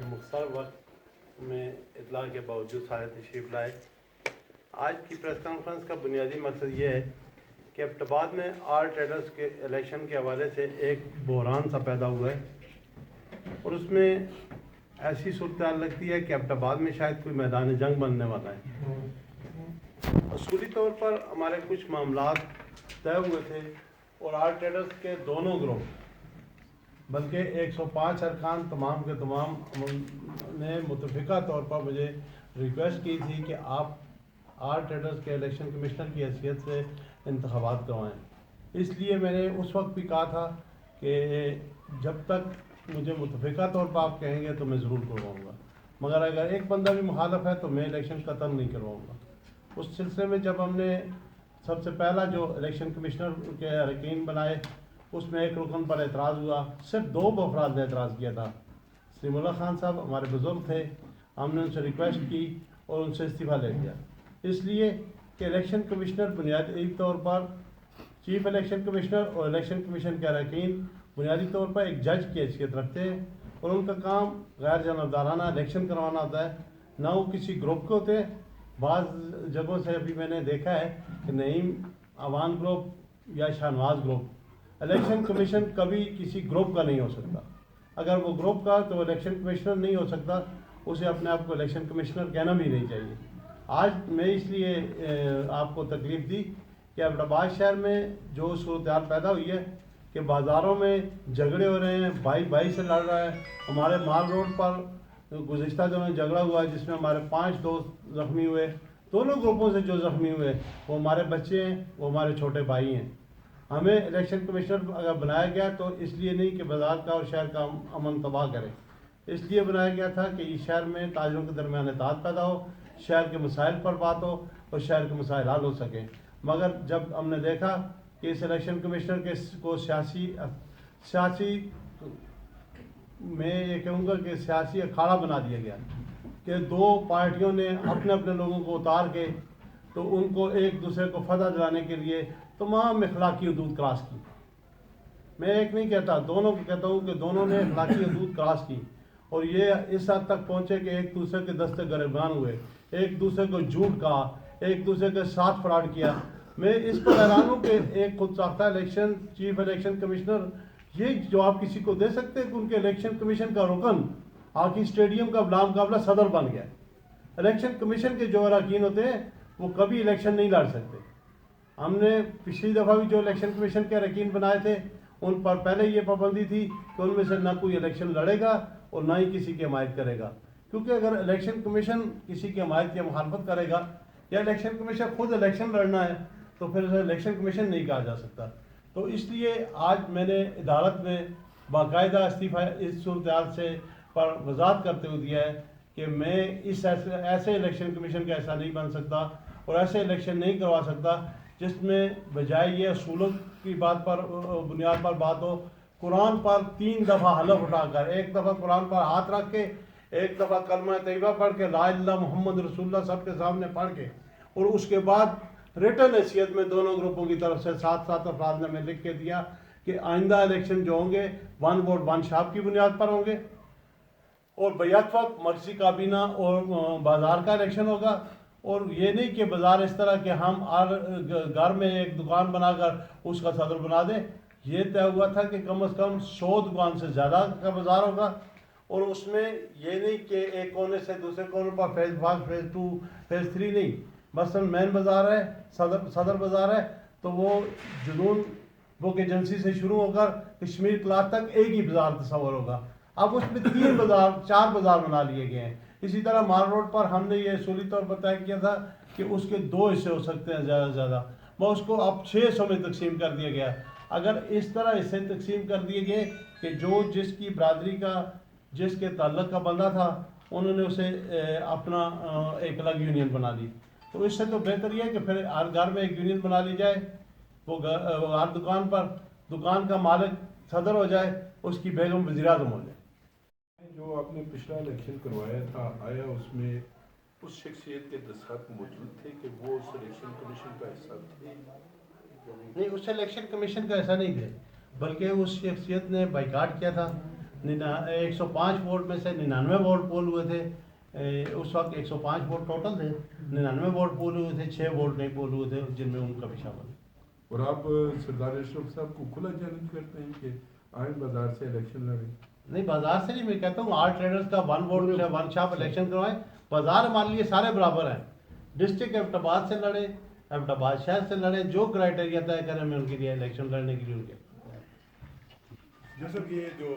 مختصر وقت میں اطلاع کے باوجود سارے تشریف لائے۔ آج کی پریس کانفرنس کا بنیادی مقصد یہ ہے کہ ایبٹ آباد میں آل ٹریڈرز کے الیکشن کے حوالے سے ایک بحران سا پیدا ہوا ہے، اور اس میں ایسی صورتحال لگتی ہے کہ ایبٹ آباد میں شاید کوئی میدان جنگ بننے والا ہے۔ اصولی طور پر ہمارے کچھ معاملات طے ہوئے تھے اور آل ٹریڈرز کے دونوں گروہ بلکہ 105 ارکان تمام کے تمام نے متفقہ طور پر مجھے ریکویسٹ کی تھی کہ آپ آل ٹریڈرز کے الیکشن کمشنر کی حیثیت سے انتخابات کروائیں۔ اس لیے میں نے اس وقت بھی کہا تھا کہ جب تک مجھے متفقہ طور پر آپ کہیں گے تو میں ضرور کرواؤں گا، مگر اگر ایک بندہ بھی مخالف ہے تو میں الیکشن قطعاً نہیں کرواؤں گا۔ اس سلسلے میں جب ہم نے سب سے پہلا جو الیکشن کمشنر کے اراکین بنائے، اس میں ایک رکن پر اعتراض ہوا، صرف 2 افراد نے اعتراض کیا تھا۔ سلیم اللہ خان صاحب ہمارے بزرگ تھے، ہم نے ان سے ریکویسٹ کی اور ان سے استعفیٰ لے لیا، اس لیے کہ الیکشن کمشنر بنیادی طور پر چیف الیکشن کمشنر اور الیکشن کمیشن کے اراکین بنیادی طور پر ایک جج کی حیثیت رکھتے ہیں، اور ان کا کام غیر جانبدارانہ الیکشن کروانا ہوتا ہے، نہ وہ کسی گروپ کے ہوتے ہیں۔ بعض جگہوں سے ابھی میں نے دیکھا ہے کہ نعیم عوان گروپ یا شاہنواز گروپ، الیکشن کمیشن کبھی کسی گروپ کا نہیں ہو سکتا۔ اگر وہ گروپ کا تو الیکشن کمشنر نہیں ہو سکتا، اسے اپنے آپ کو الیکشن کمشنر کہنا بھی نہیں چاہیے۔ آج میں اس لیے آپ کو تکلیف دی کہ ایبٹ آباد شہر میں جو صورتحال پیدا ہوئی ہے کہ بازاروں میں جھگڑے ہو رہے ہیں، بھائی سے لڑ رہا ہے۔ ہمارے مال روڈ پر گزشتہ دنوں جھگڑا ہوا ہے جس میں ہمارے 5 دوست زخمی ہوئے، دونوں گروپوں سے جو زخمی ہوئے وہ ہمارے بچے ہیں، وہ ہمارے چھوٹے بھائی ہیں۔ ہمیں الیکشن کمشنر اگر بنایا گیا تو اس لیے نہیں کہ بازار کا اور شہر کا امن تباہ کرے، اس لیے بنایا گیا تھا کہ اس شہر میں تاجروں کے درمیان اتحاد پیدا ہو، شہر کے مسائل پر بات ہو اور شہر کے مسائل حل ہو سکیں۔ مگر جب ہم نے دیکھا کہ اس الیکشن کمشنر کو سیاسی میں یہ کہوں گا کہ سیاسی اکھاڑا بنا دیا گیا کہ 2 پارٹیوں نے اپنے اپنے لوگوں کو اتار کے تو ان کو ایک دوسرے کو فتح دلانے کے لیے تمام اخلاقی حدود کراس کی۔ میں ایک نہیں کہتا، دونوں کو کہتا ہوں کہ دونوں نے اخلاقی حدود کراس کی، اور یہ اس حد تک پہنچے کہ ایک دوسرے کے دستے گریبان ہوئے، ایک دوسرے کو جھوٹ کہا، ایک دوسرے کے ساتھ فراڈ کیا۔ میں اس پر حیران ہوں کہ ایک خود ساختہ الیکشن چیف الیکشن کمشنر یہ جواب کسی کو دے سکتے کہ ان کے الیکشن کمیشن کا رکن ہاکی اسٹیڈیم کا بلا مقابلہ صدر بن گیا۔ الیکشن کمیشن کے جو اراکین ہوتے ہیں وہ کبھی الیکشن نہیں لڑ سکتے۔ ہم نے پچھلی دفعہ بھی جو الیکشن کمیشن کے اراکین بنائے تھے ان پر پہلے یہ پابندی تھی کہ ان میں سے نہ کوئی الیکشن لڑے گا اور نہ ہی کسی کی حمایت کرے گا، کیونکہ اگر الیکشن کمیشن کسی کی حمایت یا مخالفت کرے گا یا الیکشن کمیشن خود الیکشن لڑنا ہے تو پھر اسے الیکشن کمیشن نہیں کہا جا سکتا۔ تو اس لیے آج میں نے عدالت میں باقاعدہ استعفیٰ اس صورتحال سے پر وضاحت کرتے ہوئے دیا ہے کہ میں اس ایسے الیکشن کمیشن کا ایسا نہیں بن سکتا اور ایسے الیکشن نہیں کروا سکتا جس میں بجائے یہ اصولوں کی بات پر بنیاد پر بات ہو، قرآن پر 3 دفعہ حلف اٹھا کر، ایک دفعہ قرآن پر ہاتھ رکھ کے، ایک دفعہ کلمہ طیبہ پڑھ کے، لا الہ الا اللہ محمد رسول اللہ سب کے سامنے پڑھ کے، اور اس کے بعد ریٹن حیثیت میں دونوں گروپوں کی طرف سے 7 افراد نے میں لکھ کے دیا کہ آئندہ الیکشن جو ہوں گے 1 ووٹ 1 شاپ کی بنیاد پر ہوں گے، اور بیک وقت مرکزی کابینہ اور بازار کا الیکشن ہوگا۔ اور یہ نہیں کہ بازار اس طرح کہ ہم ہر گھر میں ایک دکان بنا کر اس کا صدر بنا دیں۔ یہ طے ہوا تھا کہ کم از کم 100 دکان سے زیادہ کا بازار ہوگا، اور اس میں یہ نہیں کہ ایک کونے سے دوسرے کونے پر فیز 1 فیز 2 فیز 3 نہیں، مثلا مین بازار ہے، صدر بازار ہے تو وہ جنون بک ایجنسی سے شروع ہو کر کشمیر کلاس تک ایک ہی بازار تصور ہوگا۔ اب اس میں 3 بازار 4 بازار بنا لیے گئے ہیں۔ اسی طرح مال روڈ پر ہم نے یہ اصولی طور پر طے کیا تھا کہ اس کے 2 حصے ہو سکتے ہیں زیادہ سے زیادہ، وہ اس کو اب 6 حصوں میں تقسیم کر دیا گیا۔ اگر اس طرح حصے تقسیم کر دیے گئے کہ جو جس کی برادری کا جس کے تعلق کا بندہ تھا انہوں نے اسے اپنا ایک الگ یونین بنا لی، تو اس سے تو بہتر یہ ہے کہ پھر ہر گھر میں ایک یونین بنا لی جائے، وہ ہر دکان پر دکان کا مالک صدر ہو جائے، اس کی بیگم وزیر اعظم ہو جائے۔ جو آپ نے پچھلا الیکشن کروایا تھا، آیا اس میں اس شخصیت کے دستخط موجود تھے کہ وہ اس الیکشن کمیشن کا حصہ تھے؟ نہیں، اس الیکشن کمیشن کا ایسا نہیں تھے، بلکہ اس شخصیت نے بائیکاٹ کیا تھا۔ 105 ووٹ میں سے 99 ووٹ پول ہوئے تھے. اس وقت 105 ووٹ ٹوٹل تھے, 99 ووٹ پول ہوئے تھے, 6 ووٹ نہیں پول ہوئے تھے, جن میں ان کا بھی شامل ہے. اور آپ سردار اشرف صاحب کو کھلا چیلنج کرتے ہیں کہ آئیں بازار سے الیکشن لڑیں؟ نہیں, بازار سے نہیں, میں کہتا ہوں آل ٹریڈرز کا 1 ووٹ 1 شاپ الیکشن کروائیں. بازار ہمارے لیے سارے برابر ہیں. ڈسٹرکٹ ایبٹ آباد سے لڑیں, ایبٹ آباد شہر سے لڑیں, جو کرائٹیریا طے کریں میں ان کے لیے الیکشن لڑنے کے لیے ان کے. جیسا کہ یہ جو